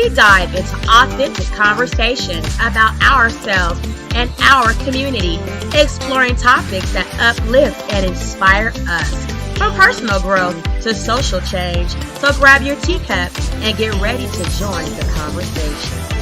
we dive into authentic conversations about ourselves and our community, exploring topics that uplift and inspire us. From personal growth to social change. So grab your teacup and get ready to join the conversation.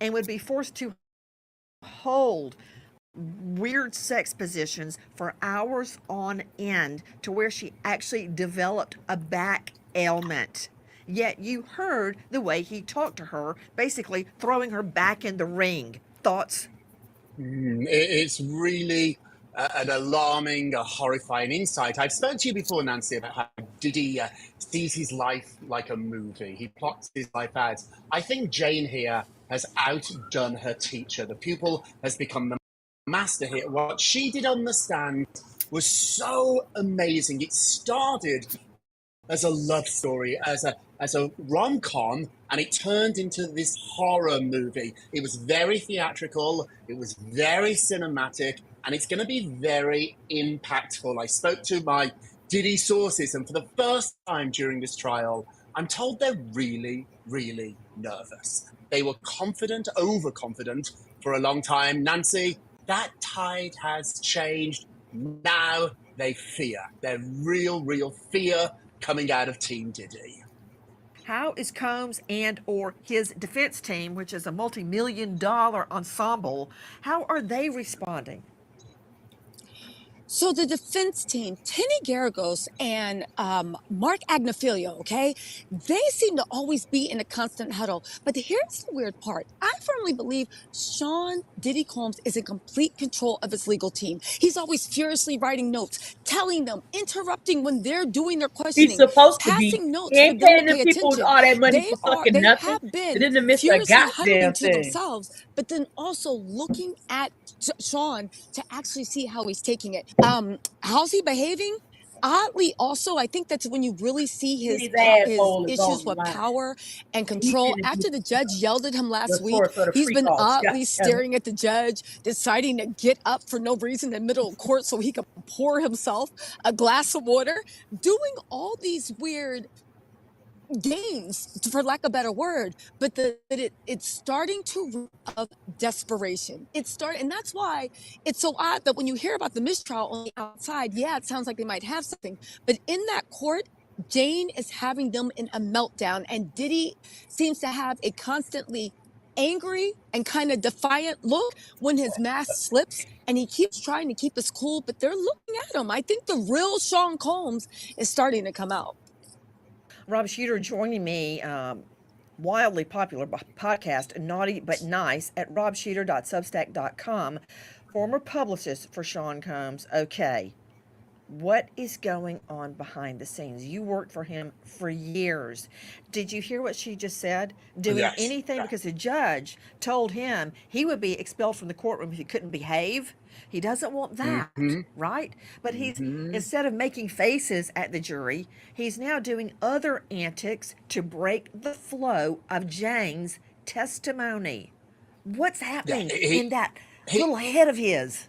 and would be forced to hold weird sex positions for hours on end to where she actually developed a back ailment. Yet you heard the way he talked to her, basically throwing her back in the ring. Thoughts? It's really an alarming, a horrifying insight. I've spoken to you before, Nancy, about how Diddy sees his life like a movie. He plots his life out. I think Jane here has outdone her teacher. The pupil has become the master here. What she did on the stand was so amazing. It started as a love story, as a rom-com, and it turned into this horror movie. It was very theatrical, it was very cinematic, and it's going to be very impactful. I spoke to my Diddy sources, and for the first time during this trial, I'm told they're really, really nervous. They were confident, overconfident for a long time. Nancy, that tide has changed. Now they fear. They're real fear coming out of Team Diddy. How is Combs and or his defense team, which is a multi-million-dollar ensemble, how are they responding? So the defense team, Tenny Garagos and Mark Agnafilio, okay, they seem to always be in a constant huddle. But here's the weird part. I firmly believe Sean Diddy Combs is in complete control of his legal team. He's always furiously writing notes, telling them, interrupting when they're doing their He's questioning, supposed to be. passing notes He for ain't them to paying the pay people attention. all that money They for fucking they nothing. have They been didn't miss a furiously huddling goddamn to thing. themselves, but then also looking at Sean to actually see how he's taking it. How's he behaving? Oddly, also, I think that's when you really see his His asshole is issues on the with line. power and He control. finished After the judge yelled at him the last week, source of the he's free been calls. oddly Yeah. staring at the judge, deciding to get up for no reason in the middle of court so he could pour himself a glass of water, doing all these weird games, for lack of a better word, but it's starting to of desperation. And that's why it's so odd that when you hear about the mistrial on the outside, yeah, it sounds like they might have something, but in that court, Jane is having them in a meltdown, and Diddy seems to have a constantly angry and kind of defiant look when his mask slips, and he keeps trying to keep his cool, but they're looking at him. I think the real Sean Combs is starting to come out. Rob Shooter joining me, wildly popular podcast, Naughty But Nice, at robshooter.substack.com, former publicist for Sean Combs. Okay, what is going on behind the scenes? You worked for him for years. Did you hear what she just said? Doing Yes. anything because the judge told him he would be expelled from the courtroom if he couldn't behave. He doesn't want that, right? But he's instead of making faces at the jury, he's now doing other antics to break the flow of Jane's testimony. What's happening in that little head of his?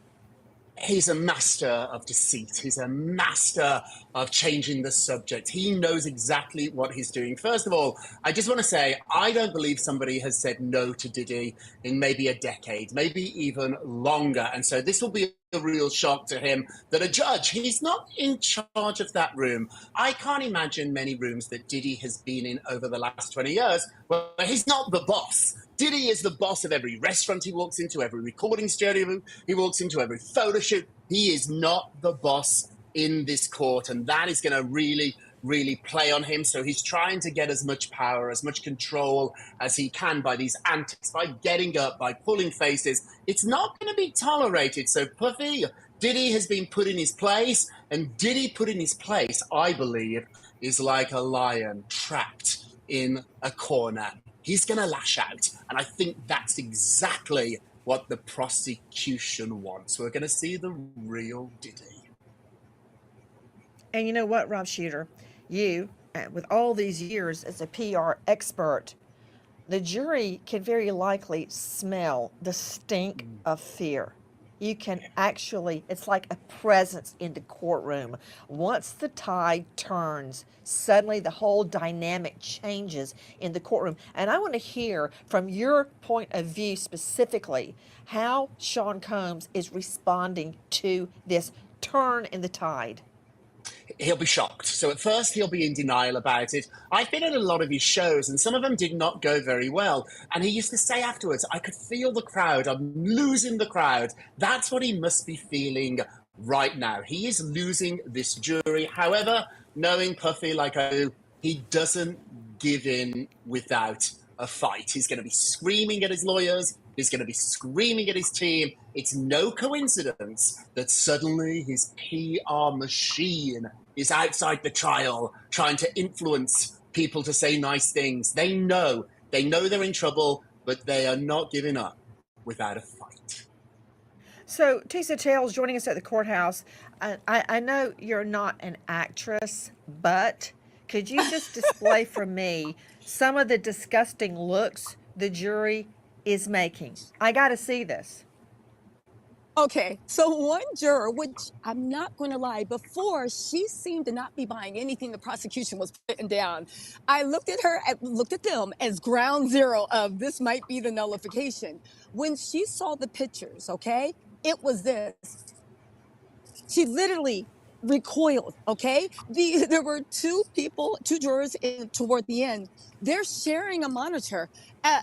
He's a master of deceit. He's a master of changing the subject. He knows exactly what he's doing. First of all, I just want to say, I don't believe somebody has said no to Diddy in maybe a decade, maybe even longer. And so this will be a real shock to him that a judge, he's not in charge of that room. I can't imagine many rooms that Diddy has been in over the last 20 years where he's not the boss. Diddy is the boss of every restaurant he walks into, every recording studio he walks into, every photo shoot. He is not the boss in this court, and that is going to really play on him. So he's trying to get as much power, as much control as he can by these antics, by getting up, by pulling faces. It's not going to be tolerated. So Puffy, Diddy has been put in his place, and Diddy put in his place, I believe, is like a lion trapped in a corner. He's going to lash out. And I think that's exactly what the prosecution wants. We're going to see the real Diddy. And you know what, Rob Shooter? You, with all these years as a PR expert, the jury can very likely smell the stink of fear. You can actually, it's like a presence in the courtroom. Once the tide turns, suddenly the whole dynamic changes in the courtroom. And I want to hear from your point of view specifically how Sean Combs is responding to this turn in the tide. he'll be shocked. So at first he'll be in denial about it. I've been at a lot of his shows and some of them did not go very well. And he used to say afterwards, I could feel the crowd. I'm losing the crowd. That's what he must be feeling right now. He is losing this jury. However, knowing Puffy like I do, he doesn't give in without a fight. He's going to be screaming at his lawyers. He's going to be screaming at his team. It's no coincidence that suddenly his PR machine is outside the trial trying to influence people to say nice things. They know they're in trouble, but they are not giving up without a fight. So, Tisa Tales joining us at the courthouse. I know you're not an actress, but could you just display for me some of the disgusting looks the jury is making? I got to see this. Okay, so one juror, which I'm not going to lie, before she seemed to not be buying anything the prosecution was putting down. I looked at them as ground zero of this might be the nullification. When she saw the pictures, okay, it was this. She literally recoiled, okay? There were two jurors toward the end. They're sharing a monitor.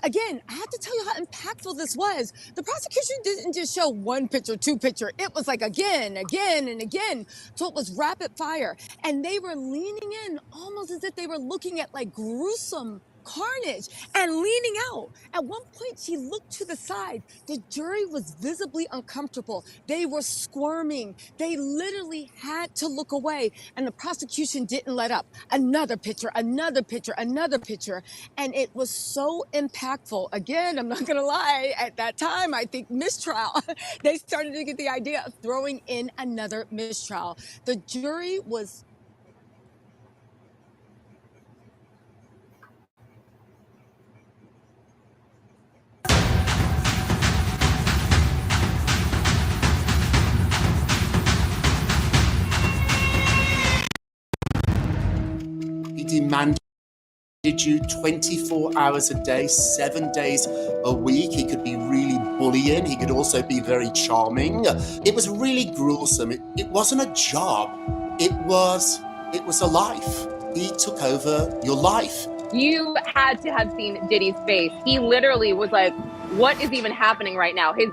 Again, I have to tell you how impactful this was. The prosecution didn't just show one picture, two picture. It was like again, and again. So it was rapid fire. And they were leaning in almost as if they were looking at like gruesome carnage and leaning out. At one point, she looked to the side. The jury was visibly uncomfortable. They were squirming. They literally had to look away, and the prosecution didn't let up. Another picture, another picture, another picture, and it was so impactful. Again, I'm not gonna lie, at that time, I think mistrial. They started to get the idea of throwing in another mistrial. The jury was He demanded you 24 hours a day, 7 days a week. He could be really bullying. He could also be very charming. It was really gruesome. It wasn't a job. It was a life. He took over your life. You had to have seen Diddy's face. He literally was like, what is even happening right now? His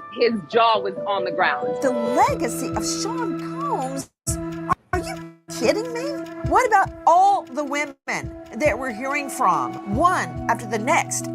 jaw was on the ground. The legacy of Sean Combs? Are you kidding me? What about all the women that we're hearing from? One after the next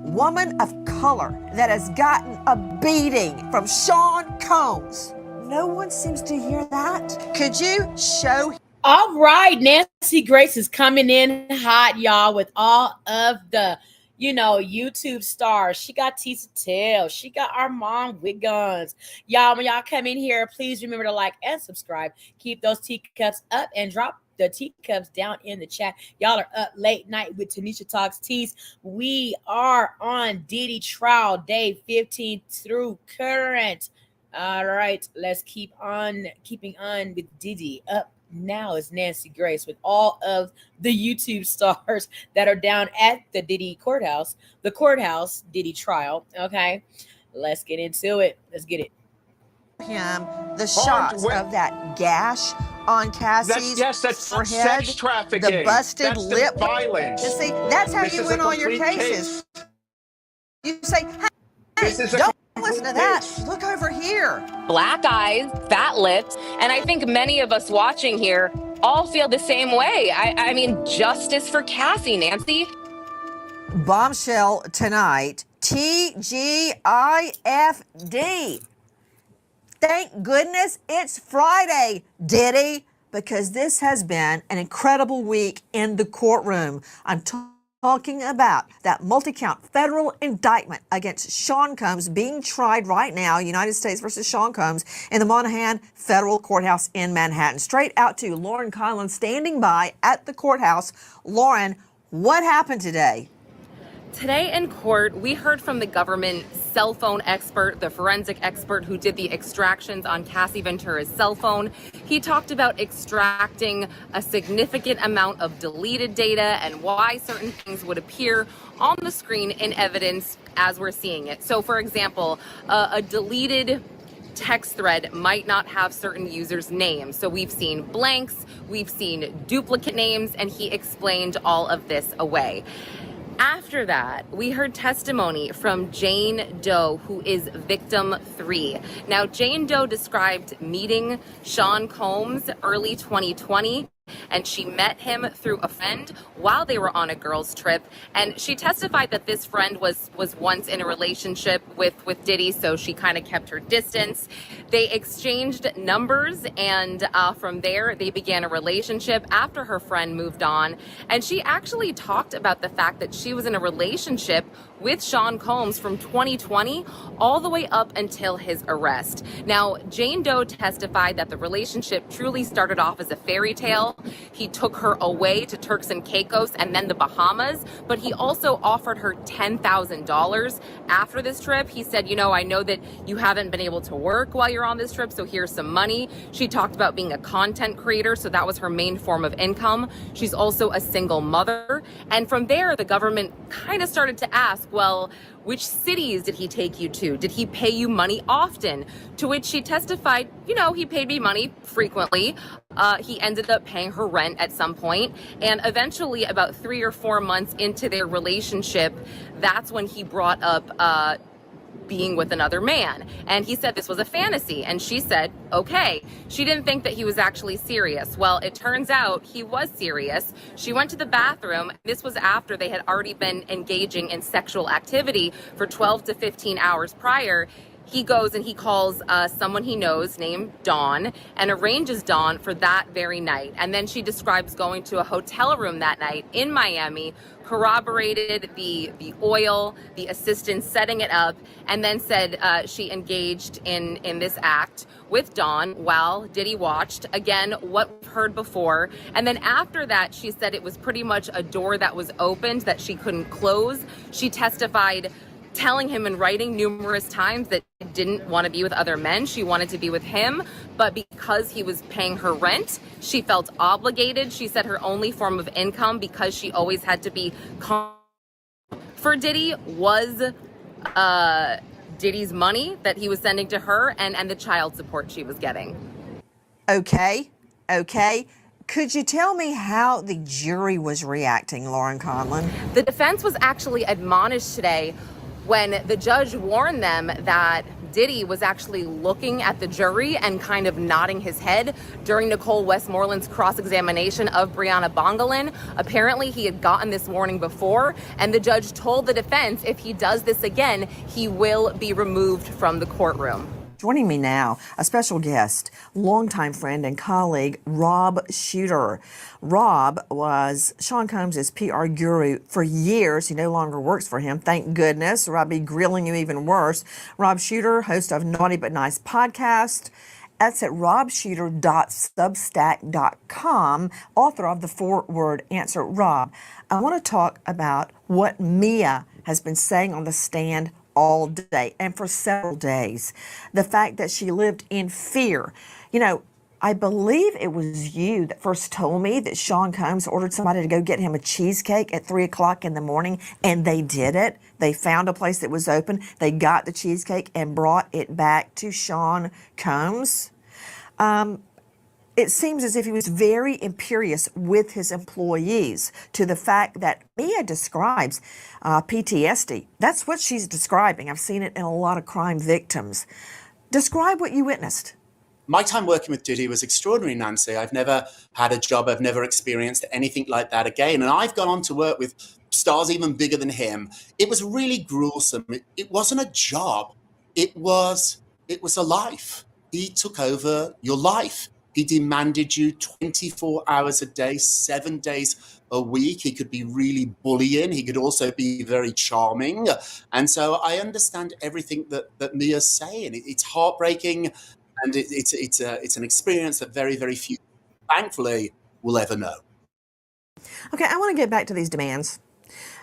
woman of color that has gotten a beating from Sean Combs. No one seems to hear that. Could you show? All right, Nancy Grace is coming in hot, y'all, with all of the, YouTube stars. She got Tisa Tales. She got Armand Wiggins. Y'all, when y'all come in here, please remember to like and subscribe. Keep those teacups up and drop the teacups down in the chat. Y'all are up late night with Tanisha Talks Teas. We are on Diddy trial day 15 through current. All right, let's keeping on with Diddy. Up now is Nancy Grace with all of the YouTube stars that are down at the Diddy courthouse, Diddy trial. Okay, let's get into it. Let's get it. Him the shots of that gash on Cassie's that's forehead, sex trafficking. the busted That's lip. violence. You see, that's how This you is win a all your complete cases. case. You say, hey, This is a don't complete listen to that. case. Look over here. Black eyes, fat lips, and I think many of us watching here all feel the same way. I mean, justice for Cassie, Nancy. Bombshell tonight, TGIFD. Thank goodness it's Friday, Diddy, because this has been an incredible week in the courtroom. I'm talking about that multi-count federal indictment against Sean Combs being tried right now, United States versus Sean Combs, in the Monahan Federal Courthouse in Manhattan. Straight out to Lauren Collins standing by at the courthouse. Lauren, what happened today? Today in court, we heard from the government cell phone expert, the forensic expert who did the extractions on Cassie Ventura's cell phone. He talked about extracting a significant amount of deleted data and why certain things would appear on the screen in evidence as we're seeing it. So, for example, a deleted text thread might not have certain users' names. So we've seen blanks, we've seen duplicate names, and he explained all of this away. After that, we heard testimony from Jane Doe, who is victim 3. Now, Jane Doe described meeting Sean Combs early 2020, and she met him through a friend while they were on a girls' trip. And she testified that this friend was once in a relationship with Diddy, so she kind of kept her distance. They exchanged numbers, and from there, they began a relationship after her friend moved on. And she actually talked about the fact that she was in a relationship with Sean Combs from 2020 all the way up until his arrest. Now, Jane Doe testified that the relationship truly started off as a fairy tale. He took her away to Turks and Caicos and then the Bahamas, but he also offered her $10,000 after this trip. He said, I know that you haven't been able to work while you're on this trip, so here's some money. She talked about being a content creator, so that was her main form of income. She's also a single mother. And from there, the government kind of started to ask, well, which cities did he take you to? Did he pay you money often? To which she testified, he paid me money frequently. He ended up paying her rent at some point. And eventually, about 3 or 4 months into their relationship, that's when he brought up being with another man. And he said this was a fantasy. And she said, okay. She didn't think that he was actually serious. Well, it turns out he was serious. She went to the bathroom. This was after they had already been engaging in sexual activity for 12 to 15 hours prior. He goes and he calls someone he knows named Dawn and arranges Dawn for that very night. And then she describes going to a hotel room that night in Miami, corroborated the oil, the assistant setting it up, and then said she engaged in this act with Dawn while Diddy watched. Again, what we've heard before. And then after that, she said it was pretty much a door that was opened that she couldn't close. She testified telling him in writing numerous times that she didn't want to be with other men. She wanted to be with him, but because he was paying her rent, she felt obligated. She said her only form of income, because she always had to be for Diddy, was Diddy's money that he was sending to her and the child support she was getting. Okay. Could you tell me how the jury was reacting, Lauren Conlon? The defense was actually admonished today when the judge warned them that Diddy was actually looking at the jury and kind of nodding his head during Nicole Westmoreland's cross-examination of Brianna Bongolan. Apparently, he had gotten this warning before, and the judge told the defense if he does this again, he will be removed from the courtroom. Joining me now, a special guest, longtime friend and colleague, Rob Shuter. Rob was Sean Combs' PR guru for years. He no longer works for him, thank goodness, or I'd be grilling you even worse. Rob Shuter, host of Naughty But Nice podcast. That's at robshuter.substack.com, author of the 4-word answer. Rob, I want to talk about what Mia has been saying on the stand all day and for several days. The fact that she lived in fear. I believe it was you that first told me that Sean Combs ordered somebody to go get him a cheesecake at 3 o'clock in the morning, and they did it. They found a place that was open. They got the cheesecake and brought it back to Sean Combs. It seems as if he was very imperious with his employees, to the fact that Mia describes PTSD. That's what she's describing. I've seen it in a lot of crime victims. Describe what you witnessed. My time working with Diddy was extraordinary, Nancy. I've never had a job. I've never experienced anything like that again. And I've gone on to work with stars even bigger than him. It was really gruesome. It wasn't a job. It was a life. He took over your life. He demanded you 24 hours a day, 7 days a week. He could be really bullying. He could also be very charming. And so I understand everything that Mia's saying. It's heartbreaking, and it's an experience that very, very few, thankfully, will ever know. Okay, I want to get back to these demands,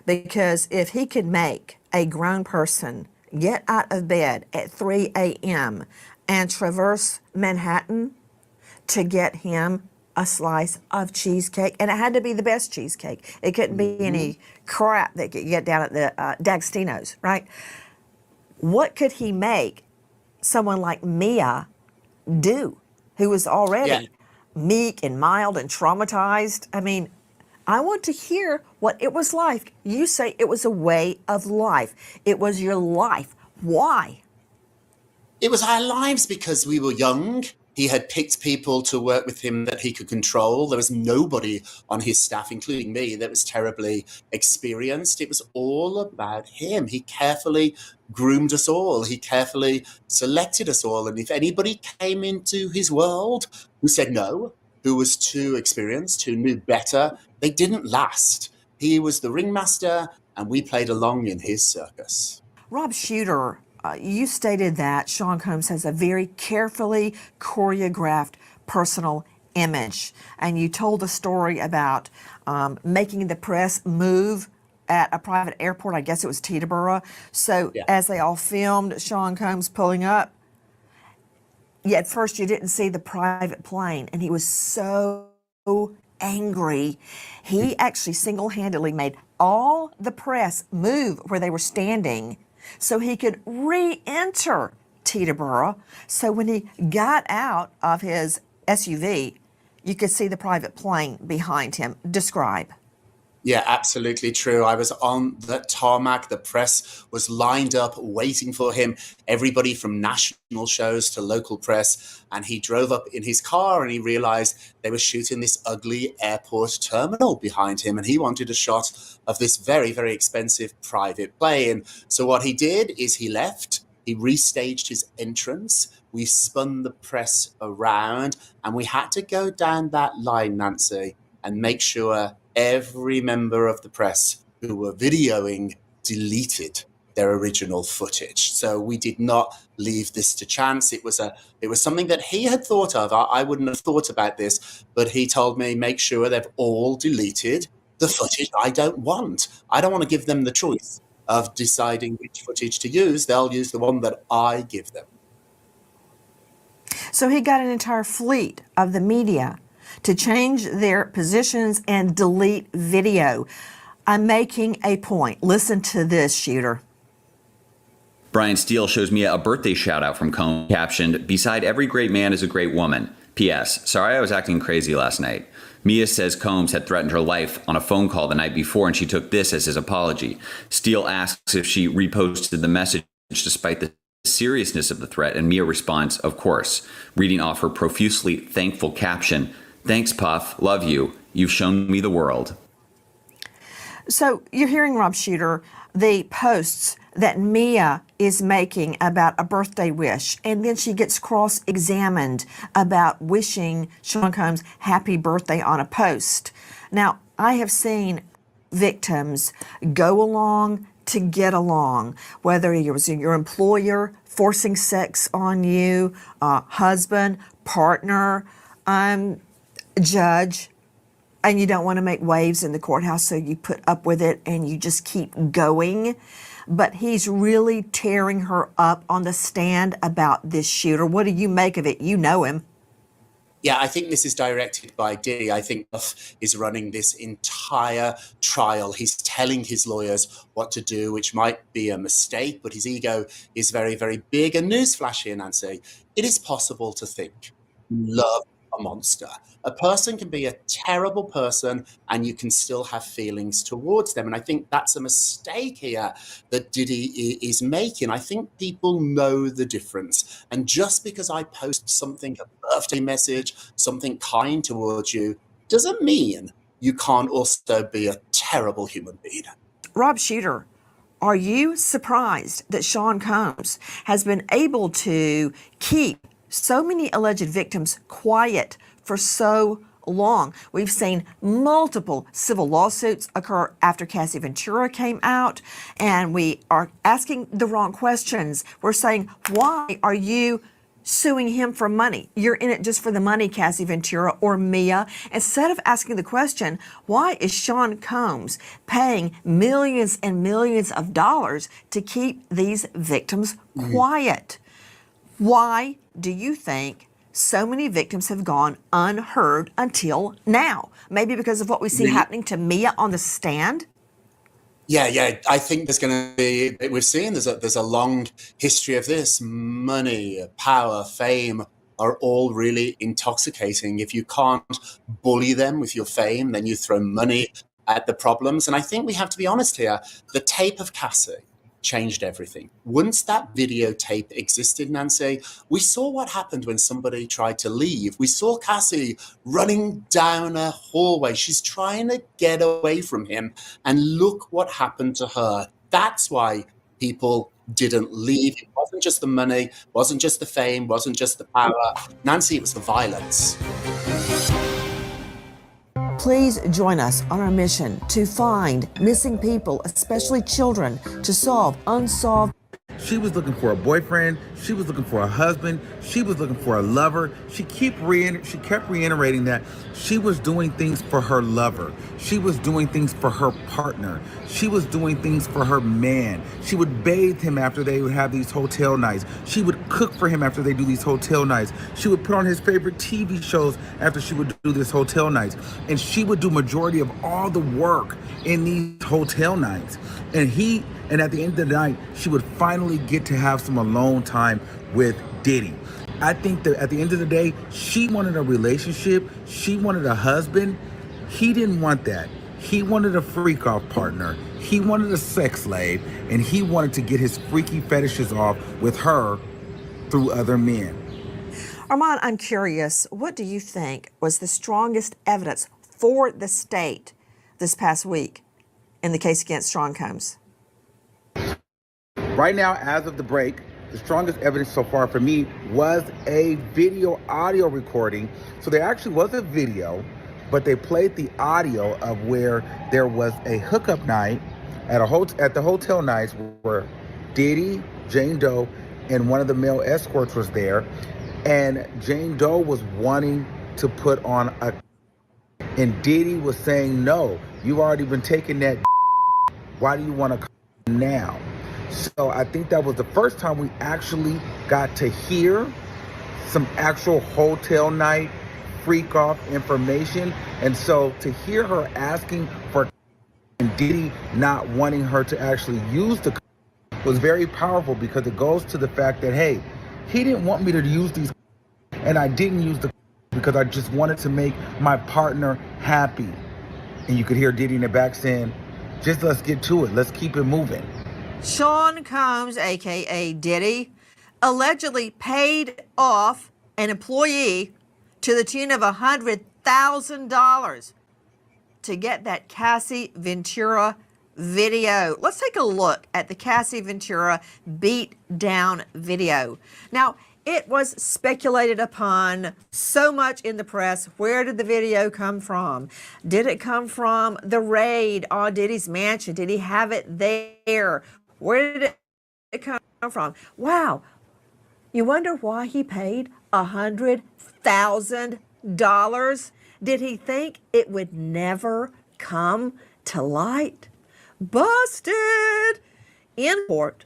because if he could make a grown person get out of bed at 3 a.m. and traverse Manhattan to get him a slice of cheesecake, and it had to be the best cheesecake. It couldn't be any crap that you get down at the D'Agostino's, right? What could he make someone like Mia do, who was Yeah. already meek and mild and traumatized? I mean, I want to hear what it was like. You say it was a way of life. It was your life. Why? It was our lives because we were young. He had picked people to work with him that he could control. There was nobody on his staff, including me, that was terribly experienced. It was all about him. He carefully groomed us all. He carefully selected us all. And if anybody came into his world who said no, who was too experienced, who knew better, they didn't last. He was the ringmaster, and we played along in his circus. Rob Shooter, you stated that Sean Combs has a very carefully choreographed personal image. And you told a story about making the press move at a private airport. I guess it was Teterboro. So Yeah. as they all filmed Sean Combs pulling up, at first you didn't see the private plane, and he was so angry. He actually single-handedly made all the press move where they were standing so he could re-enter Teterboro. So when he got out of his SUV, you could see the private plane behind him. Describe. Yeah, absolutely true. I was on the tarmac. The press was lined up waiting for him, everybody from national shows to local press. And he drove up in his car and he realized they were shooting this ugly airport terminal behind him. And he wanted a shot of this very, very expensive private plane. So what he did is he left, he restaged his entrance. We spun the press around and we had to go down that line, Nancy, and make sure every member of the press who were videoing deleted their original footage. So we did not leave this to chance. It was something that he had thought of. I wouldn't have thought about this, but he told me, make sure they've all deleted the footage I don't want. I don't want to give them the choice of deciding which footage to use. They'll use the one that I give them. So he got an entire fleet of the media to change their positions and delete video. I'm making a point. Listen to this, Shooter. Brian Steele shows me a birthday shout out from Combs captioned, "Beside every great man is a great woman. P.S. Sorry I was acting crazy last night." Mia says Combs had threatened her life on a phone call the night before, and she took this as his apology. Steele asks if she reposted the message despite the seriousness of the threat, and Mia responds, "Of course," reading off her profusely thankful caption, "Thanks, Puff. Love you. You've shown me the world." So you're hearing, Rob Shooter, the posts that Mia is making about a birthday wish, and then she gets cross-examined about wishing Sean Combs happy birthday on a post. Now, I have seen victims go along to get along, whether it was your employer forcing sex on you, husband, partner, judge, and you don't want to make waves in the courthouse, so you put up with it and you just keep going. But he's really tearing her up on the stand about this shooter. What do you make of it? You know him. Yeah, I think this is directed by Diddy. I think Puff is running this entire trial. He's telling his lawyers what to do, which might be a mistake, but his ego is very, very big. And newsflash here, Nancy, it is possible to think you love a monster. A person can be a terrible person and you can still have feelings towards them. And I think that's a mistake here that Diddy is making. I think people know the difference. And just because I post something, a birthday message, something kind towards you, doesn't mean you can't also be a terrible human being. Rob Shooter, are you surprised that Sean Combs has been able to keep so many alleged victims quiet for so long? We've seen multiple civil lawsuits occur after Cassie Ventura came out, and we are asking the wrong questions. We're saying, why are you suing him for money? You're in it just for the money, Cassie Ventura or Mia. Instead of asking the question, why is Sean Combs paying millions and millions of dollars to keep these victims quiet? Why do you think so many victims have gone unheard until now? Maybe because of what we see happening to Mia on the stand? Yeah. I think there's going to be. We've seen there's a long history of this. Money, power, fame are all really intoxicating. If you can't bully them with your fame, then you throw money at the problems. And I think we have to be honest here. The tape of Cassie changed everything. Once that videotape existed, Nancy, we saw what happened when somebody tried to leave. We saw Cassie running down a hallway. She's trying to get away from him. And look what happened to her. That's why people didn't leave. It wasn't just the money, wasn't just the fame, wasn't just the power. Nancy, it was the violence. Please join us on our mission to find missing people, especially children, to solve unsolved. She was looking for a boyfriend. She was looking for a husband. She was looking for a lover. She kept reiterating that she was doing things for her lover. She was doing things for her partner. She was doing things for her man. She would bathe him after they would have these hotel nights. She would cook for him after they do these hotel nights. She would put on his favorite TV shows after she would do this hotel nights. And she would do majority of all the work in these hotel nights. And at the end of the night, she would finally get to have some alone time with Diddy. I think that at the end of the day, she wanted a relationship. She wanted a husband. He didn't want that. He wanted a freak off partner. He wanted a sex slave, and he wanted to get his freaky fetishes off with her through other men. Armand, I'm curious, what do you think was the strongest evidence for the state this past week in the case against Sean Combs? Right now, as of the break, the strongest evidence so far for me was a video audio recording. So there actually was a video, but they played the audio of where there was a hookup night at the hotel nights where Diddy, Jane Doe, and one of the male escorts was there. And Jane Doe was wanting to put on a, and Diddy was saying, no, you've already been taking that. Why do you want to come now? So I think that was the first time we actually got to hear some actual hotel night freak off information. And so to hear her asking for and Diddy not wanting her to actually use the was very powerful, because it goes to the fact that, hey, he didn't want me to use these and I didn't use the because I just wanted to make my partner happy. And you could hear Diddy in the back saying, just let's get to it. Let's keep it moving. Sean Combs, a.k.a. Diddy, allegedly paid off an employee to the tune of $100,000 to get that Cassie Ventura video. Let's take a look at the Cassie Ventura beat down video. Now, it was speculated upon so much in the press. Where did the video come from? Did it come from the raid on Diddy's mansion? Did he have it there? Where did it come from? Wow. You wonder why he paid $100,000? Did he think it would never come to light? Busted! In court,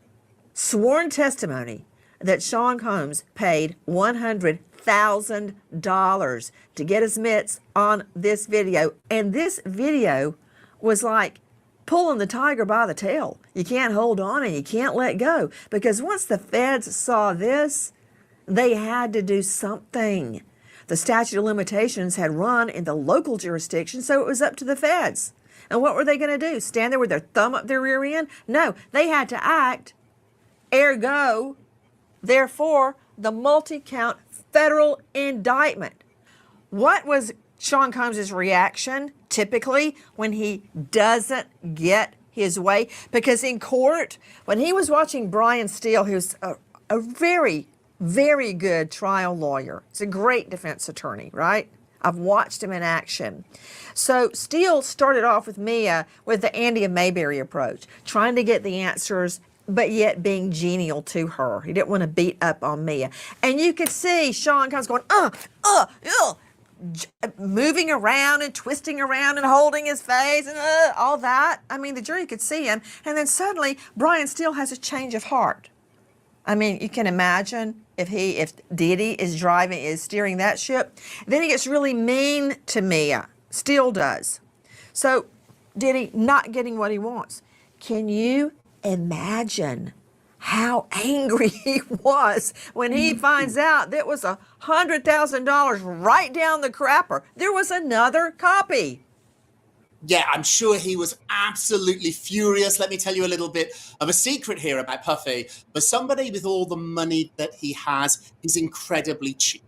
sworn testimony that Sean Combs paid $100,000 to get his mitts on this video. And this video was like pulling the tiger by the tail. You can't hold on and you can't let go. Because once the feds saw this, they had to do something. The statute of limitations had run in the local jurisdiction, so it was up to the feds. And what were they going to do? Stand there with their thumb up their rear end? No, they had to act. Ergo, therefore, the multi-count federal indictment. What was Sean Combs' reaction typically when he doesn't get his way? Because in court, when he was watching Brian Steele, who's a very, very good trial lawyer, he's a great defense attorney, right? I've watched him in action. So Steele started off with Mia with the Andy Mayberry approach, trying to get the answers but yet being genial to her. He didn't want to beat up on Mia. And you could see Sean Combs going, moving around and twisting around and holding his face and all that. I mean, the jury could see him. And then suddenly, Brian Steele has a change of heart. I mean, you can imagine if Diddy is steering that ship, then he gets really mean to Mia. Steele does. So Diddy not getting what he wants. Can you imagine how angry he was when he finds out that was $100,000 right down the crapper? There was another copy. Yeah, I'm sure he was absolutely furious. Let me tell you a little bit of a secret here about Puffy. For somebody with all the money that he has, he's incredibly cheap.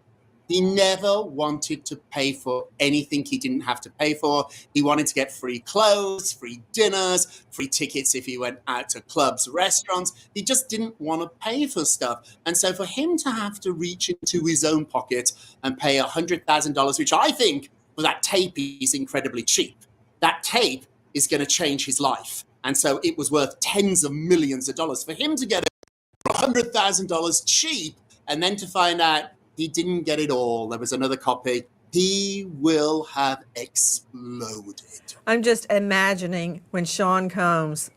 He never wanted to pay for anything he didn't have to pay for. He wanted to get free clothes, free dinners, free tickets if he went out to clubs, restaurants. He just didn't want to pay for stuff. And so for him to have to reach into his own pocket and pay $100,000, which I think for that tape is incredibly cheap, that tape is going to change his life. And so it was worth tens of millions of dollars. For him to get it for $100,000 cheap and then to find out he didn't get it all, there was another copy, he will have exploded. I'm just imagining when Sean Combs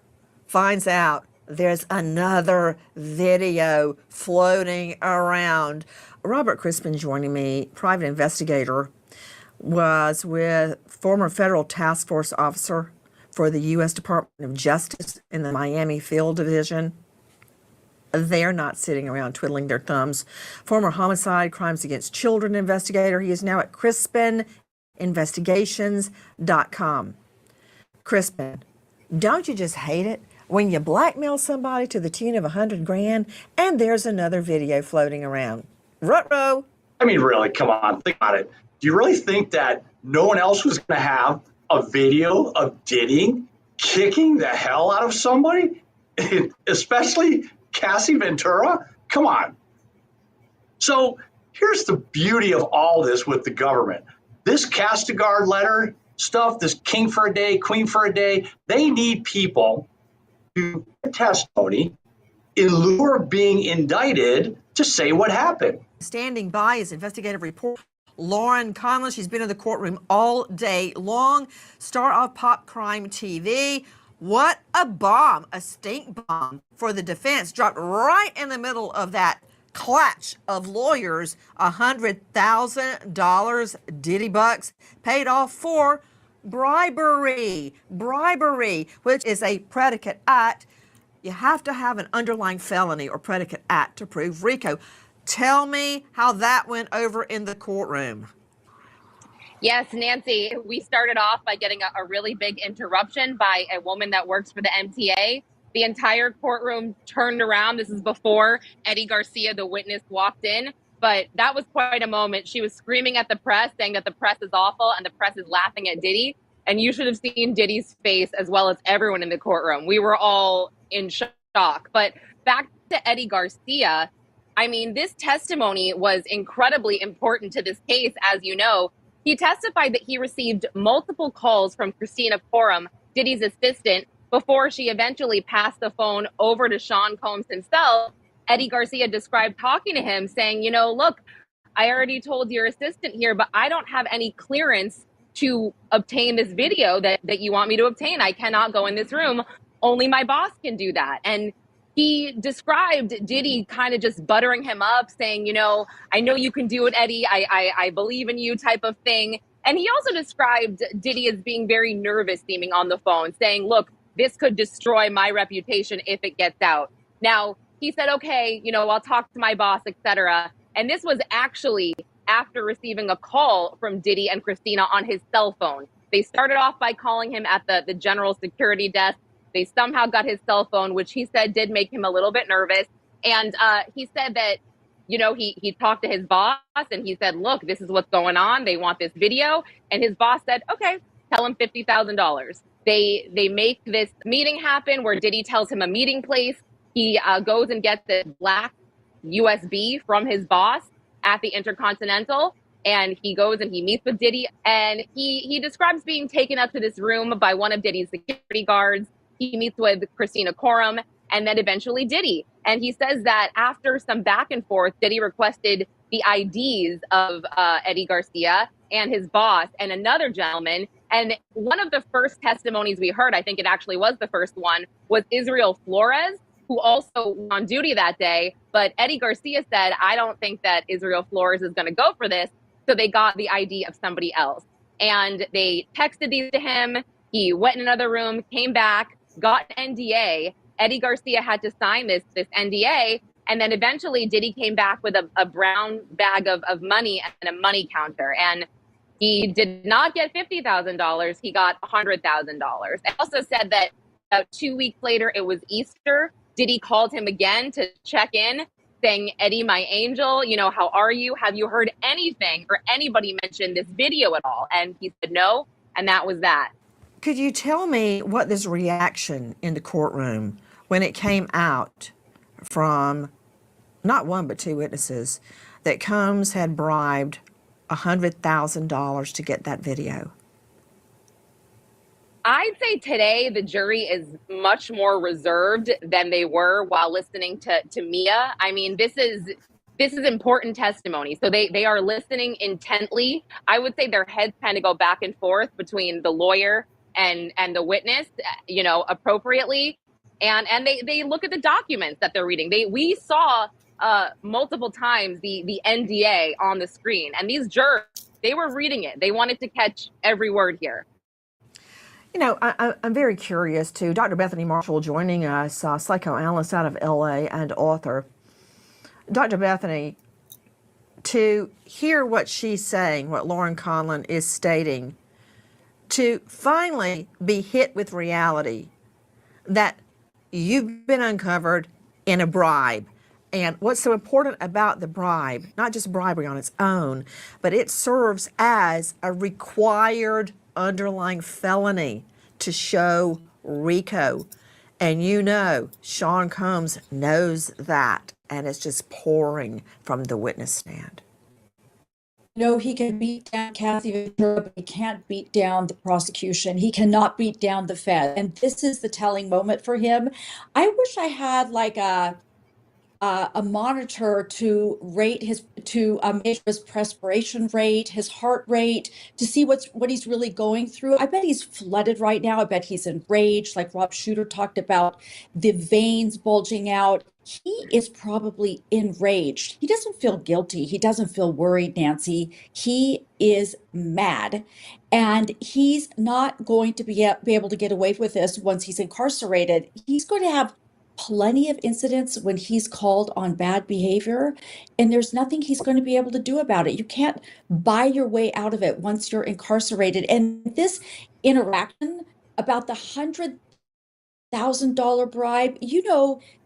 finds out there's another video floating around. Robert Crispin joining me, private investigator, was with former federal task force officer for the U.S. Department of Justice in the Miami Field Division. They're not sitting around twiddling their thumbs. Former homicide, crimes against children investigator. He is now at CrispinInvestigations.com. Crispin, don't you just hate it when you blackmail somebody to the tune of $100,000 and there's another video floating around? Ruh-roh. I mean, really, come on, think about it. Do you really think that no one else was going to have a video of Diddy kicking the hell out of somebody, especially Cassie Ventura? Come on. So here's the beauty of all this with the government. This Castigard letter stuff, this king for a day, queen for a day, they need people to give testimony in lieu of being indicted to say what happened. Standing by is investigative report Lauren Conlon. She's been in the courtroom all day long. Star of Pop Crime TV. What a bomb, a stink bomb for the defense, dropped right in the middle of that clutch of lawyers. $100,000 Diddy bucks paid off for bribery, which is a predicate act. You have to have an underlying felony or predicate act to prove RICO. Tell me how that went over in the courtroom. Yes, Nancy, we started off by getting a really big interruption by a woman that works for the MTA. The entire courtroom turned around. This is before Eddie Garcia, the witness, walked in. But that was quite a moment. She was screaming at the press, saying that the press is awful and the press is laughing at Diddy. And you should have seen Diddy's face as well as everyone in the courtroom. We were all in shock. But back to Eddie Garcia, I mean, this testimony was incredibly important to this case, as you know. He testified that he received multiple calls from Christina Coram, Diddy's assistant, before she eventually passed the phone over to Sean Combs himself. Eddie Garcia described talking to him, saying, you know, look, I already told your assistant here, but I don't have any clearance to obtain this video that you want me to obtain. I cannot go in this room. Only my boss can do that. And he described Diddy kind of just buttering him up, saying, you know, I know you can do it, Eddie. I believe in you type of thing. And he also described Diddy as being very nervous seeming on the phone, saying, look, this could destroy my reputation if it gets out. Now, he said, okay, you know, I'll talk to my boss, etc. And this was actually after receiving a call from Diddy and Christina on his cell phone. They started off by calling him at the general security desk. They somehow got his cell phone, which he said did make him a little bit nervous. And he said that, you know, he talked to his boss and he said, look, this is what's going on. They want this video. And his boss said, okay, tell him $50,000. They make this meeting happen where Diddy tells him a meeting place. He goes and gets the black USB from his boss at the Intercontinental. And he goes and he meets with Diddy. And he describes being taken up to this room by one of Diddy's security guards. He meets with Christina Coram and then eventually Diddy. And he says that after some back and forth, Diddy requested the IDs of Eddie Garcia and his boss and another gentleman. And one of the first testimonies we heard, I think it actually was the first one, was Israel Flores, who also was on duty that day. But Eddie Garcia said, I don't think that Israel Flores is going to go for this. So they got the ID of somebody else. And they texted these to him. He went in another room, came back. got an NDA. Eddie Garcia had to sign this NDA. And then eventually Diddy came back with a brown bag of money and a money counter. And he did not get $50,000. He got $100,000. It also said that about 2 weeks later, it was Easter. Diddy called him again to check in, saying, Eddie, my angel, how are you? Have you heard anything or anybody mention this video at all? And he said no. And that was that. Could you tell me what this reaction in the courtroom when it came out from not one but two witnesses that Combs had bribed $100,000 to get that video? I'd say today the jury is much more reserved than they were while listening to Mia. I mean, this is important testimony. So they are listening intently. I would say their heads kind of go back and forth between the lawyer and the witness, appropriately. And they look at the documents that they're reading. We saw multiple times the NDA on the screen, and these jurors, they were reading it. They wanted to catch every word here. I'm very curious too. Dr. Bethany Marshall joining us, psychoanalyst out of LA and author. Dr. Bethany, to hear what she's saying, what Lauren Conlon is stating, to finally be hit with reality that you've been uncovered in a bribe. And what's so important about the bribe, not just bribery on its own, but it serves as a required underlying felony to show RICO. And Sean Combs knows that, and it's just pouring from the witness stand. He can beat down Kathy Ventura, but he can't beat down the prosecution. He cannot beat down the Fed. And this is the telling moment for him. I wish I had like a monitor to rate measure his perspiration rate, his heart rate, to see what he's really going through. I bet he's flooded right now. I bet he's enraged, like Rob Shooter talked about, the veins bulging out. He is probably enraged. He doesn't feel guilty. He doesn't feel worried, Nancy. He is mad. And he's not going to be able to get away with this once he's incarcerated. He's going to have plenty of incidents when he's called on bad behavior, and there's nothing he's going to be able to do about it. You can't buy your way out of it once you're incarcerated. And this interaction about the $100,000 bribe,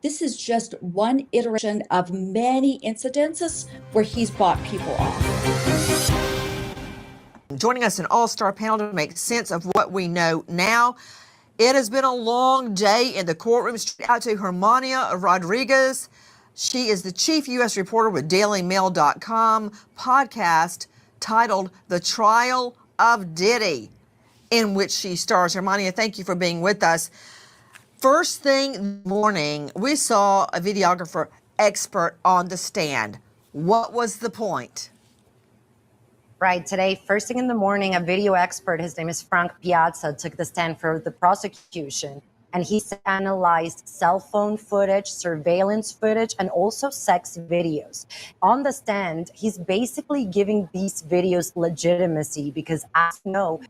this is just one iteration of many incidences where he's bought people off. Joining us an all-star panel to make sense of what we know now. It has been a long day in the courtroom. Straight out to Hermania Rodriguez. She is the chief U.S. reporter with DailyMail.com podcast titled The Trial of Diddy, in which she stars. Hermania, thank you for being with us. First thing this morning, we saw a videographer expert on the stand. What was the point? Right. Today, first thing in the morning, a video expert, his name is Frank Piazza, took the stand for the prosecution. And he analyzed cell phone footage, surveillance footage, and also sex videos. On the stand, he's basically giving these videos legitimacy because, as you know,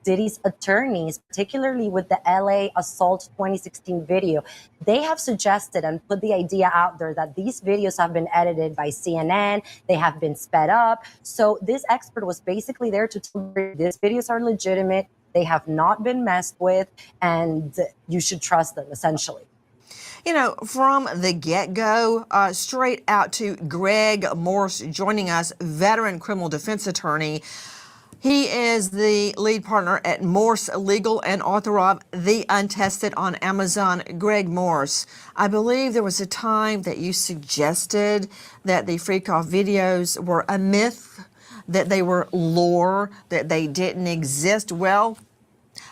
Diddy's attorneys, particularly with the LA Assault 2016 video, they have suggested and put the idea out there that these videos have been edited by CNN, they have been sped up. So this expert was basically there to tell you these videos are legitimate, they have not been messed with, and you should trust them, essentially. From the get-go, straight out to Greg Morse joining us, veteran criminal defense attorney. He is the lead partner at Morse Legal and author of The Untested on Amazon. Greg Morse, I believe there was a time that you suggested that the Freakoff videos were a myth, that they were lore, that they didn't exist. Well,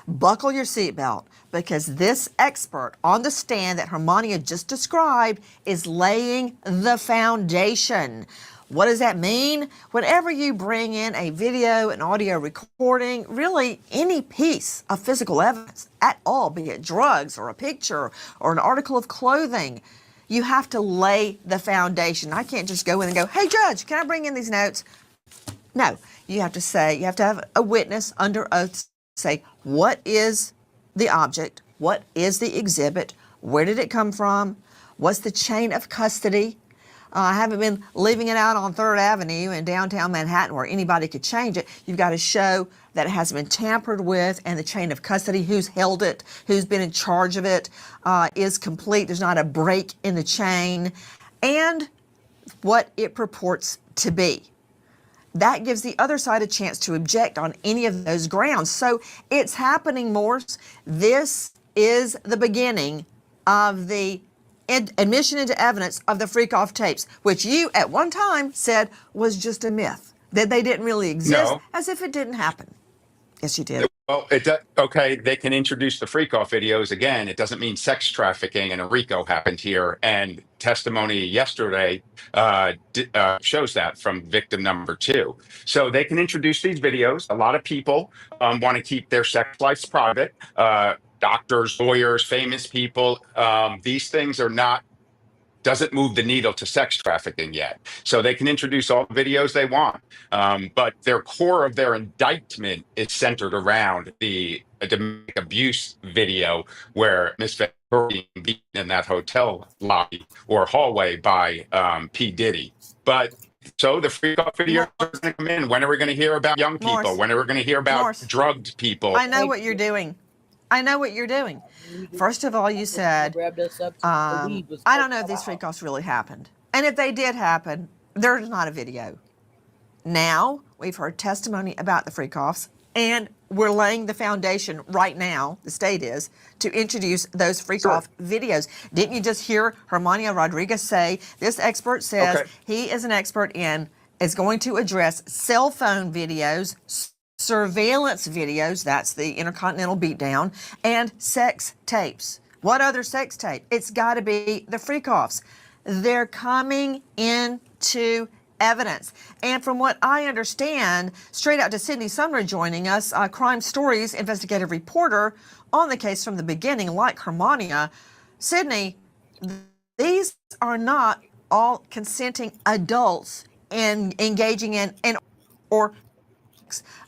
buckle your seatbelt, because this expert on the stand that Hermania just described is laying the foundation. What does that mean? Whenever you bring in a video, an audio recording, really any piece of physical evidence at all, be it drugs or a picture or an article of clothing, you have to lay the foundation. I can't just go in and go, hey, judge, can I bring in these notes? No, you have to have a witness under oath say, what is the object? What is the exhibit? Where did it come from? What's the chain of custody? I haven't been leaving it out on 3rd Avenue in downtown Manhattan where anybody could change it. You've got to show that it hasn't been tampered with, and the chain of custody, who's held it, who's been in charge of it, is complete. There's not a break in the chain, and what it purports to be. That gives the other side a chance to object on any of those grounds. So it's happening, Morse. This is the beginning of the admission into evidence of the Freakoff tapes, which you at one time said was just a myth, that they didn't really exist, No. as if it didn't happen. Yes, you did. Well, okay, they can introduce the freak-off videos again. It doesn't mean sex trafficking and a RICO happened here. And testimony yesterday shows that from victim number 2. So they can introduce these videos. A lot of people want to keep their sex lives private. Doctors, lawyers, famous people. These things are not doesn't move the needle to sex trafficking yet. So they can introduce all the videos they want. But their core of their indictment is centered around the domestic abuse video where Miss Victoria beaten in that hotel lobby or hallway by P. Diddy. But so the freak-off videos are going to come in. When are we going to hear about young people? Morse. When are we going to hear about Morse. drugged people? I know what you're doing. I know what you're doing. First of all, you said, I don't know if these freak-offs really happened. And if they did happen, there's not a video. Now, we've heard testimony about the freak-offs, and we're laying the foundation right now, the state is, to introduce those freak-off videos. Didn't you just hear Hermania Rodriguez say, this expert says he is an expert in, is going to address cell phone videos, surveillance videos, that's the Intercontinental beatdown, and sex tapes. What other sex tape? It's got to be the freak-offs. They're coming into evidence. And from what I understand, straight out to Sydney Sumner joining us, Crime Stories investigative reporter on the case from the beginning, like Hermania. Sydney, these are not all consenting adults in engaging in or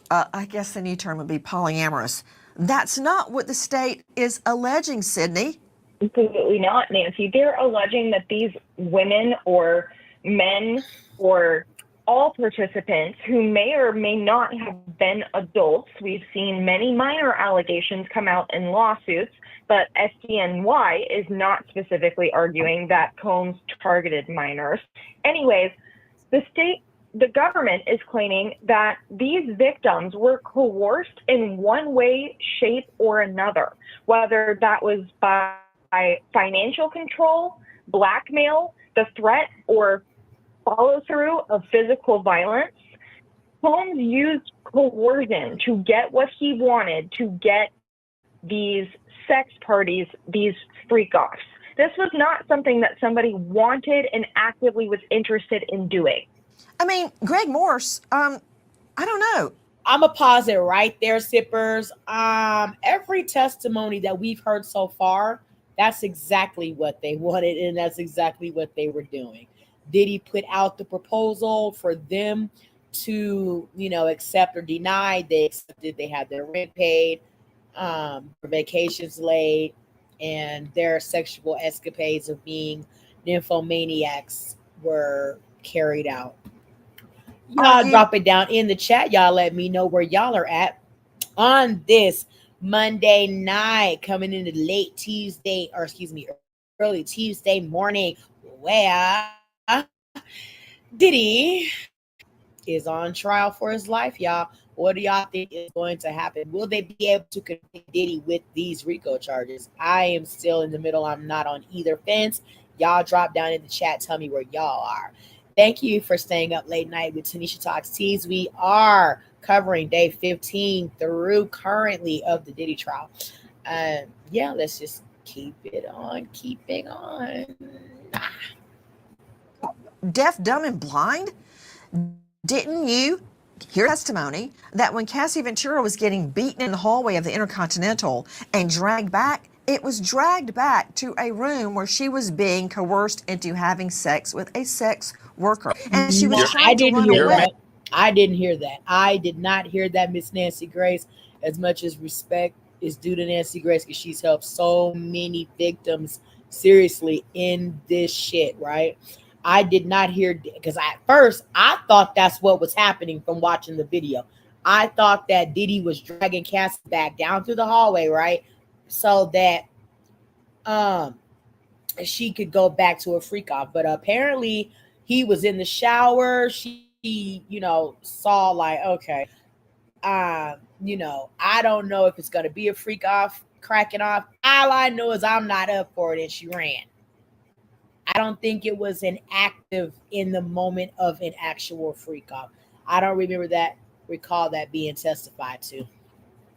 I guess the new term would be polyamorous. That's not what the state is alleging, Sydney. Absolutely not, Nancy. They're alleging that these women or men or all participants who may or may not have been adults, we've seen many minor allegations come out in lawsuits, but SDNY is not specifically arguing that Combs targeted minors. Anyways, the government is claiming that these victims were coerced in one way, shape, or another, whether that was by financial control, blackmail, the threat, or follow through of physical violence. Combs used coercion to get what he wanted, to get these sex parties, these freak-offs. This was not something that somebody wanted and actively was interested in doing. I mean, Greg Morse, I don't know. I'm a pause it right there, sippers. Every testimony that we've heard so far, that's exactly what they wanted, and that's exactly what they were doing. Did he put out the proposal for them to, accept or deny? They accepted. They had their rent paid, their vacations laid, and their sexual escapades of being nymphomaniacs were carried out. Y'all drop it down in the chat. Y'all let me know where y'all are at on this Monday night, coming into early Tuesday morning, where Diddy is on trial for his life, y'all. What do y'all think is going to happen? Will they be able to convict Diddy with these RICO charges? I am still in the middle. I'm not on either fence. Y'all drop down in the chat. Tell me where y'all are. Thank you for staying up late night with Tanisha Talks Tees. We are covering day 15 through currently of the Diddy trial. Let's just keep it on, keeping on. Deaf, dumb, and blind? Didn't you hear testimony that when Cassie Ventura was getting beaten in the hallway of the Intercontinental and dragged back, it was dragged back to a room where she was being coerced into having sex with a sex worker, and she was trying to run away. I didn't hear that. I did not hear that, Miss Nancy Grace. As much as respect is due to Nancy Grace because she's helped so many victims seriously in this shit, right? I did not hear, because at first I thought that's what was happening from watching the video. I thought that Diddy was dragging Cassie back down through the hallway, right? So that she could go back to a freak off. But apparently he was in the shower. She, saw like, okay, I don't know if it's going to be a freak off, cracking off. All I know is I'm not up for it, and she ran. I don't think it was an active in the moment of an actual freak off. I don't recall that being testified to.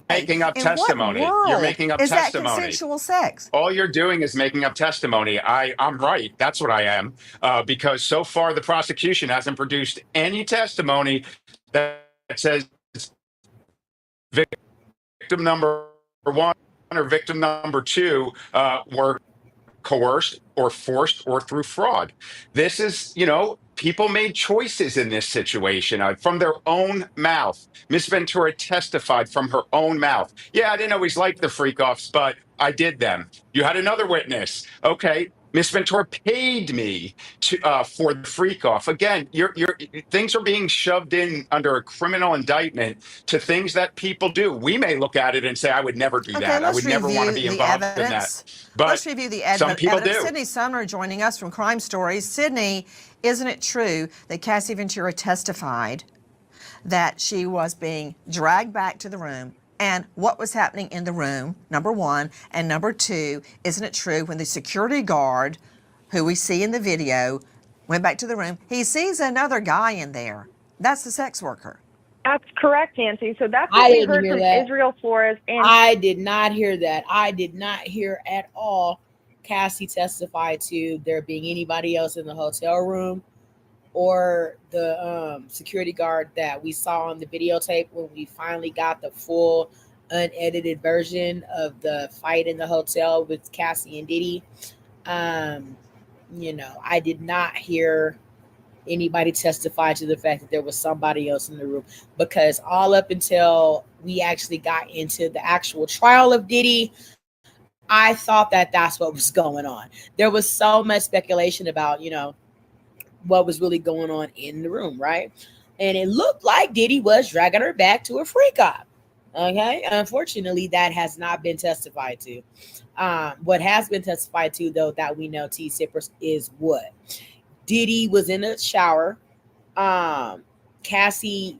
Making up In testimony. what world You're making up is that testimony. consensual sex? All you're doing is making up testimony. I'm right. That's what I am. Because so far the prosecution hasn't produced any testimony that says victim number one or victim number two were coerced or forced or through fraud. This is, people made choices in this situation from their own mouth. Miss Ventura testified from her own mouth. Yeah, I didn't always like the freak offs, but I did them. You had another witness. Okay. Miss Ventura paid me for the freak off. Again, things are being shoved in under a criminal indictment to things that people do. We may look at it and say, I would never do that. I would never want to be involved in that. But let's review the some people evidence. do. Sydney Sumner joining us from Crime Stories. Sydney, isn't it true that Cassie Ventura testified that she was being dragged back to the room? And what was happening in the room, number one. And number two, isn't it true when the security guard, who we see in the video, went back to the room, he sees another guy in there. That's the sex worker. That's correct, Nancy. So that's what I we didn't heard hear from that. Israel Flores. And I did not hear that. I did not hear at all Cassie testify to there being anybody else in the hotel room or the security guard that we saw on the videotape when we finally got the full unedited version of the fight in the hotel with Cassie and Diddy. I did not hear anybody testify to the fact that there was somebody else in the room, because all up until we actually got into the actual trial of Diddy, I thought that that's what was going on. There was so much speculation about, what was really going on in the room, right? And it looked like Diddy was dragging her back to a freak off. Okay. Unfortunately, that has not been testified to. What has been testified to, though, that we know, T Sippers, is what? Diddy was in the shower. Cassie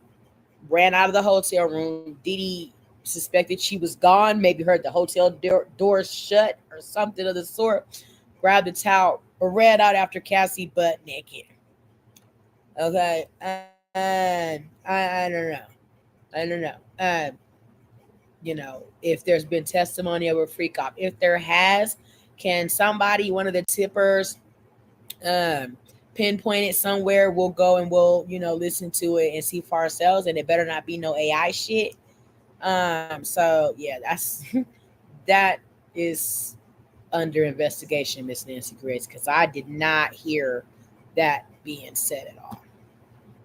ran out of the hotel room. Diddy suspected she was gone, maybe heard the hotel doors shut or something of the sort, grabbed the towel, or ran out after Cassie butt naked. Okay. And I don't know. If there's been testimony of a freak off. If there has, can somebody, one of the tippers, pinpoint it somewhere? We'll go and we'll, listen to it and see for ourselves. And it better not be no AI shit. So yeah, that is under investigation, Miss Nancy Grace, because I did not hear that being said at all.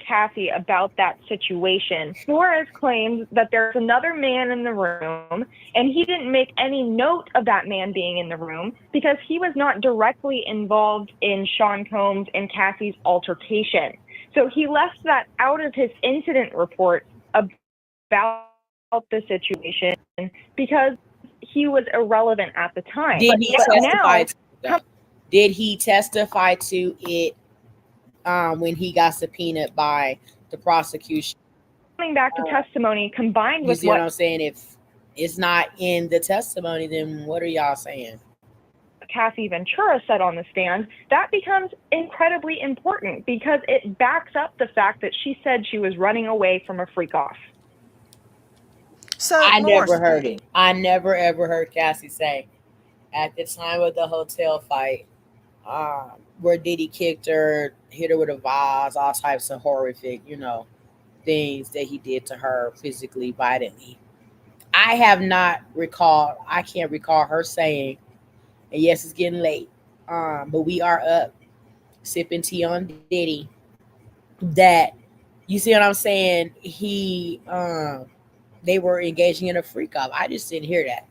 Cassie about that situation. Flores claims that there's another man in the room, and he didn't make any note of that man being in the room because he was not directly involved in Sean Combs and Cassie's altercation. So he left that out of his incident report about the situation because he was irrelevant at the time. Did he testify to it when he got subpoenaed by the prosecution? Coming back to testimony combined You with see what I'm saying? If it's not in the testimony, then what are y'all saying? Cassie Ventura said on the stand, that becomes incredibly important because it backs up the fact that she said she was running away from a freak off. So I never heard it. I never ever heard Cassie say at the time of the hotel fight, where Diddy kicked her, hit her with a vase, all types of horrific, things that he did to her physically, violently. I can't recall her saying, and yes, it's getting late, but we are up sipping tea on Diddy, that, you see what I'm saying? He they were engaging in a freak off. I just didn't hear that.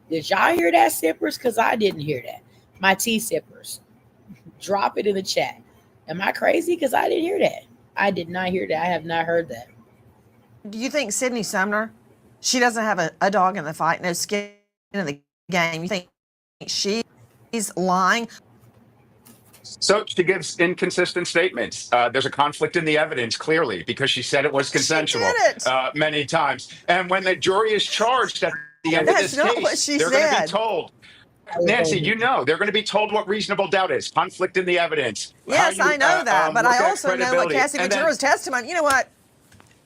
Did y'all hear that, sippers? Because I didn't hear that. My tea sippers, drop it in the chat. Am I crazy? Because I didn't hear that. I did not hear that. I have not heard that. Do you think Sydney Sumner, she doesn't have a dog in the fight, no skin in the game? You think she's lying? So she gives inconsistent statements. There's a conflict in the evidence, clearly, because she said it was consensual many times. And when the jury is charged at the end of That's this not what case, she they're going to be said. told, Nancy, you know, they're going to be told what reasonable doubt is, conflict in the evidence. Yes, I know that, but I also know what Cassie And then- Ventura's testimony. You know what?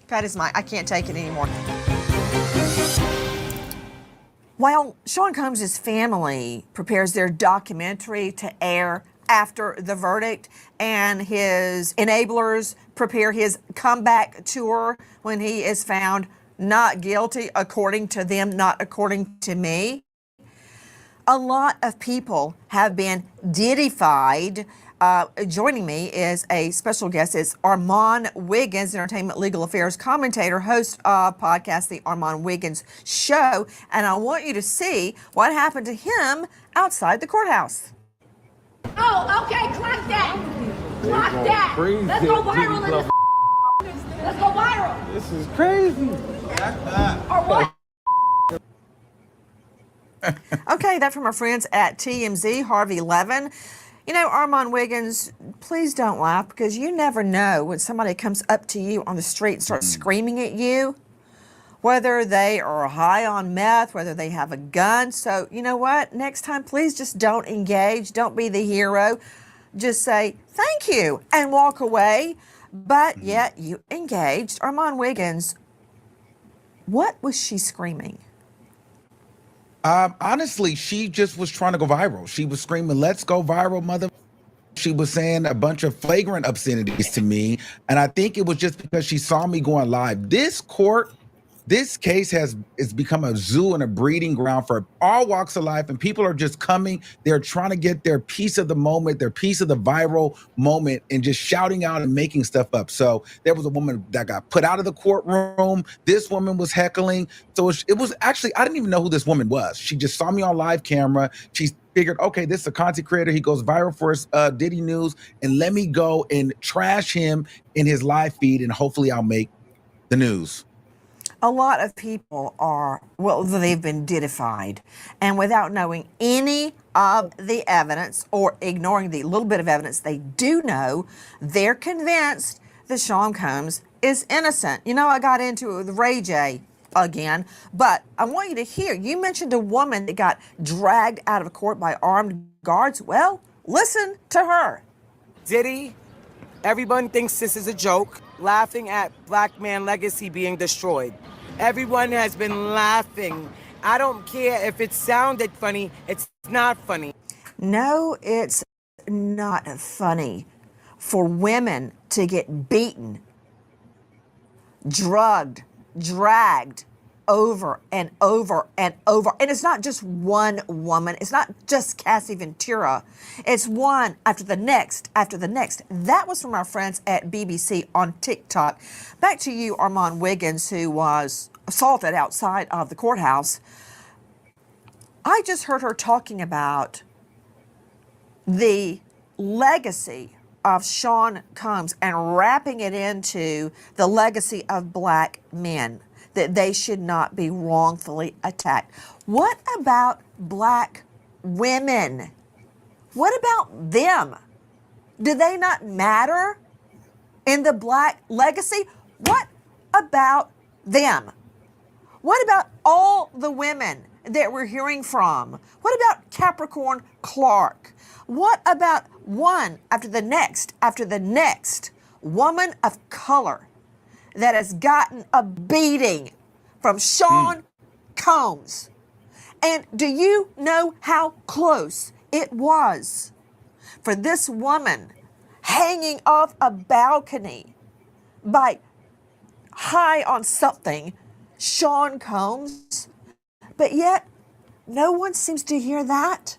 Pat is I can't take it anymore. While Sean Combs' family prepares their documentary to air after the verdict, and his enablers prepare his comeback tour when he is found not guilty, according to them, not according to me, a lot of people have been Diddy-fied. Joining me is a special guest. It's Armand Wiggins, entertainment legal affairs commentator, host of podcast The Armand Wiggins Show. And I want you to see what happened to him outside the courthouse. Oh, okay, clock that. Clock that. Let's go viral in this. Let's go viral. This is crazy. Or what? Okay, that from our friends at TMZ, Harvey Levin. You know, Armand Wiggins, please don't laugh, because you never know when somebody comes up to you on the street and starts screaming at you, whether they are high on meth, whether they have a gun. So, you know what? Next time, please just don't engage. Don't be the hero. Just say, thank you, and walk away. But yet, you engaged. Armand Wiggins, what was she screaming? Honestly, she just was trying to go viral. She was screaming, "Let's go viral, mother." She was saying a bunch of flagrant obscenities to me. And I think it was just because she saw me going live. This case has become a zoo and a breeding ground for all walks of life, and people are just coming. They're trying to get their piece of the moment, their piece of the viral moment, and just shouting out and making stuff up. So there was a woman that got put out of the courtroom. This woman was heckling. So it was actually, I didn't even know who this woman was. She just saw me on live camera. She figured, okay, this is a content creator. He goes viral for his Diddy news, and let me go and trash him in his live feed, and hopefully I'll make the news. A lot of people are, well, they've been Diddy-fied, and without knowing any of the evidence or ignoring the little bit of evidence they do know, they're convinced that Sean Combs is innocent. You know, I got into it with Ray J again, but I want you to hear, you mentioned a woman that got dragged out of court by armed guards. Well, listen to her. Diddy, everyone thinks this is a joke, laughing at Black man legacy being destroyed. Everyone has been laughing. I don't care if it sounded funny, it's not funny. No, it's not funny for women to get beaten, drugged, dragged over and over and over. And it's not just one woman. It's not just Cassie Ventura. It's one after the next, after the next. That was from our friends at BBC on TikTok. Back to you, Armand Wiggins, who was assaulted outside of the courthouse. I just heard her talking about the legacy of Sean Combs and wrapping it into the legacy of Black men, that they should not be wrongfully attacked. What about Black women? What about them? Do they not matter in the Black legacy? What about them? What about all the women that we're hearing from? What about Capricorn Clark? What about one after the next woman of color that has gotten a beating from Sean Combs? And do you know how close it was for this woman hanging off a balcony by high on something, Sean Combs? But yet, no one seems to hear that.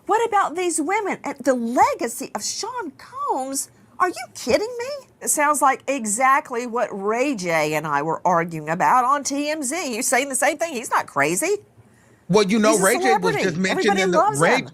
What about these women? And the legacy of Sean Combs Are you kidding me? It sounds like exactly what Ray J and I were arguing about on TMZ. You saying the same thing? He's not crazy. Well, you know, He's a Ray J was celebrity. just mentioned Everybody in the loves him.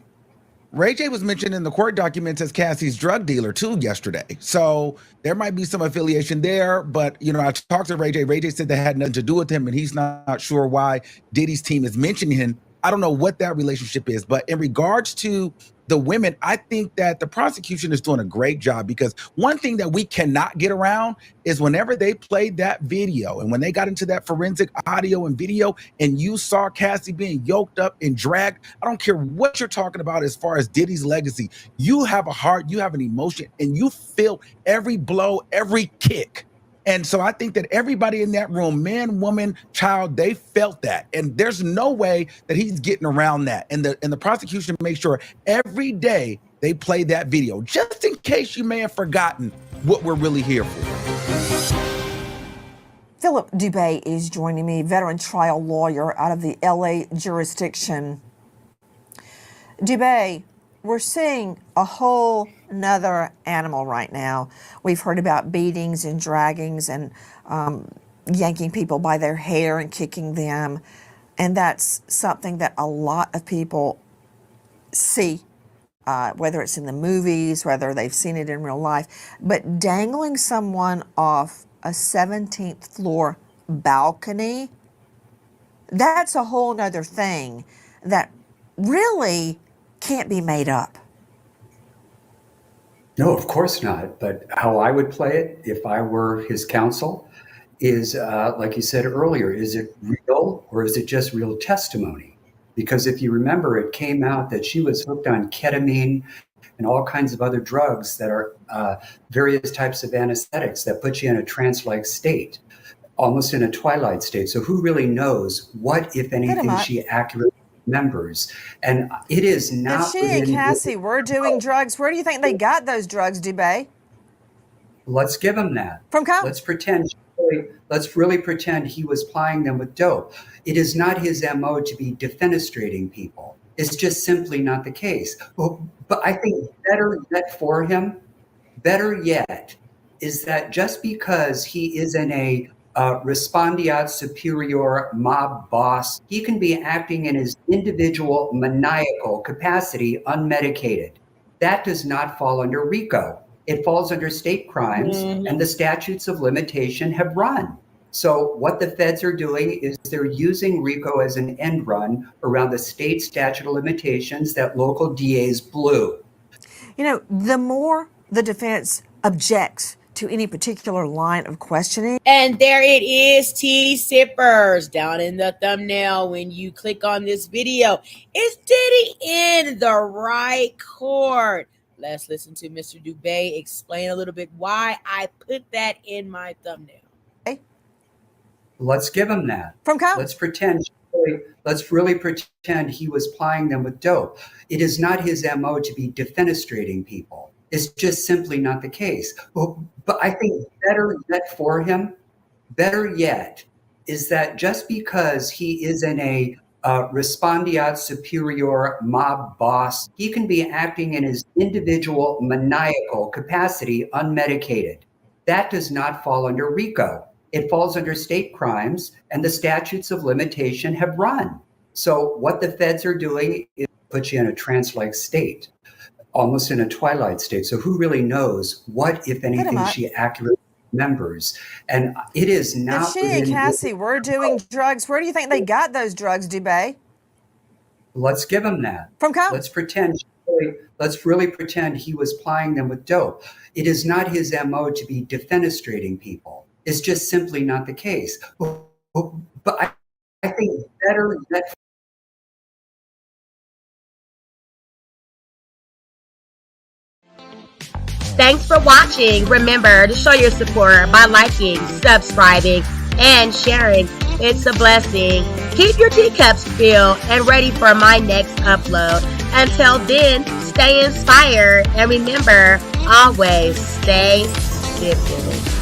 Ray J was mentioned in the court documents as Cassie's drug dealer too yesterday. So there might be some affiliation there, but you know, I talked to Ray J. Ray J said that had nothing to do with him, and he's not sure why Diddy's team is mentioning him. I don't know what that relationship is, but in regards to the women, I think that the prosecution is doing a great job, because one thing that we cannot get around is whenever they played that video and when they got into that forensic audio and video and you saw Cassie being yoked up and dragged, I don't care what you're talking about as far as Diddy's legacy. You have a heart, you have an emotion, and you feel every blow, every kick. And so I think that everybody in that room, man, woman, child, they felt that. And there's no way that he's getting around that. And the prosecution makes sure every day they play that video, just in case you may have forgotten what we're really here for. Philip Dubé is joining me, veteran trial lawyer out of the LA jurisdiction. Dubé, we're seeing a whole nother animal right now. We've heard about beatings and draggings and yanking people by their hair and kicking them. And that's something that a lot of people see, whether it's in the movies, whether they've seen it in real life. But dangling someone off a 17th floor balcony, that's a whole nother thing that really can't be made up. No, of course not. But how I would play it if I were his counsel is, like you said earlier, is it real or is it just real testimony? Because if you remember, it came out that she was hooked on ketamine and all kinds of other drugs that are various types of anesthetics that put you in a trance-like state, almost in a twilight state. So who really knows what, if anything, she accurately remembers? And it is not. If she and Cassie were doing drugs, where do you think they got those drugs, Dubé? Let's give him that. From Kyle. Let's really pretend he was plying them with dope. It is not his MO to be defenestrating people. It's just simply not the case. But I think better yet, is that just because he is in a respondeat superior mob boss, he can be acting in his individual maniacal capacity unmedicated. That does not fall under RICO. It falls under state crimes, and the statutes of limitation have run. So what the feds are doing is they're using RICO as an end run around the state statute of limitations that local DAs blew. You know, the more the defense objects to any particular line of questioning. And there it is, Tea Sippers, down in the thumbnail when you click on this video. Is Diddy in the right court? Let's listen to Mr. Dubé explain a little bit why I put that in my thumbnail. Let's give him that. From Kyle. Let's really pretend he was plying them with dope. It is not his MO to be defenestrating people. It's just simply not the case. But I think better yet, is that just because he is in a respondeat superior mob boss, he can be acting in his individual maniacal capacity unmedicated. That does not fall under RICO. It falls under state crimes, and the statutes of limitation have run. So what the feds are doing is put you in a trance-like state, almost in a twilight state. So who really knows what, if anything, she accurately remembers? And it is not. If she and Cassie were doing drugs, where do you think they got those drugs, Dubé? Let's give him that. From Kyle. Let's really pretend he was plying them with dope. It is not his MO to be defenestrating people. It's just simply not the case. But I think better yet. Thanks for watching. Remember to show your support by liking, subscribing, and sharing. It's a blessing. Keep your teacups filled and ready for my next upload. Until then, stay inspired and remember, always stay sipping.